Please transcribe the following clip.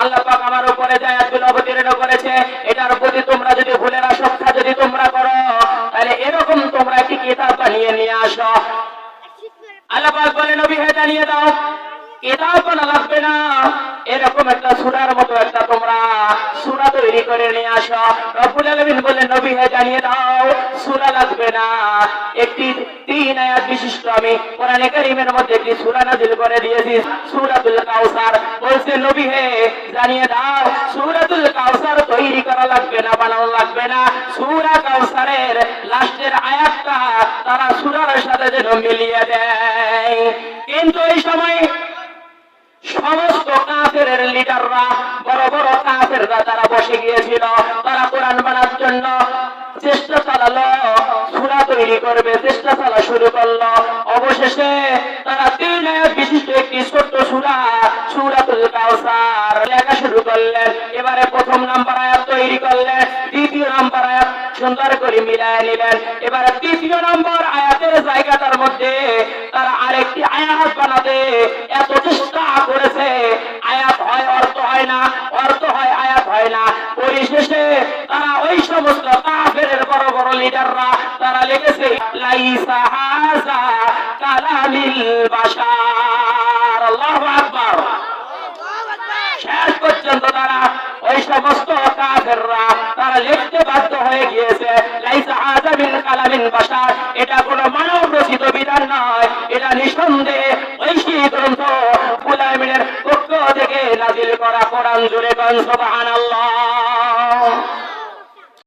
আল্লাহ পাক আমার উপরে যে আয়াতগুলো অবতীর্ণ করেছে এটার প্রতি তোমরা যদি ভুলের আশঙ্কা যদি তোমরা করো তাহলে এরকম তোমরা একটি কিতাব বানিয়ে নিয়ে আসো। আল্লাহ পাক বলে নবী হে জানিয়ে দাও কিতাব বানা লাগবে না, এরকম একটা সূরার মতো একটা তোমরা সূরা তৈরি করে নিয়ে আসো। রব্বুল আলামিন বলেন নবী হে জানিয়ে দাও সূরা লাগবে না, একটি 3 আয়াত বিশিষ্ট আমি কোরআনে কারীমের মধ্যে একটি সূরা নাযিল করে দিয়েছি সূরাতুল কাউসার। বলছে নবী হে জানিয়ে দাও সূরাতুল কাউসার তৈরি করা লাগবে না, বানানো লাগবে না। সূরা কাউসারের লাস্টের আয়াতটা তারা সূরার সাথে যেন মিলিয়ে দেয়। কিন্তু এই সময় সমস্ত কাফেরের লিডাররা বড় বড় কাফেররা তারা বসে গিয়েছিল, তারা কোরআন বানার জন্য চেষ্টা চালালো, সূরা তৈরি করবে চেষ্টা চালা শুরু করলো। অবশেষে তারা 3 আয়াত বিশিষ্ট একটি ছোট্ট সূরা সূরাতুল কাউসার লেখা শুরু করলেন। এবারে প্রথম নাম্বার আয়াত তৈরি করলেন, দ্বিতীয় নাম্বার আয়াত সুন্দর করে মিলায় নিলেন। এবারে তৃতীয় নম্বর আয়াতের জায়গাটার মধ্যে তারা আরেকটি আয়াত বানাতে এত চেষ্টা করেছে, আয়াত হয় অর্থ হয় না, অর্থ হয় আয়াত হয় না। পরিশেষে তারা ওই সমস্ত কাফেরের বড় বড় লিডাররা তারা লিখেছে লাইসা হাযা কালামিল বাশার। আল্লাহু আকবার। শেষ পর্যন্ত তারা ওই সমস্ত কাফেররা তারা লিখতে বাধ্য হয়ে গিয়েছে লাইসা হাযা মিন কালামিন বাশার, এটা কোনো মানব রচিত বিধান নয়, এটা নিঃসন্দেহে ঐশী গ্রন্থ রব্বুল আলামিনের পক্ষ থেকে নাযিল করা কোরআন। জুড়ে কোন সুবহানাল্লাহ।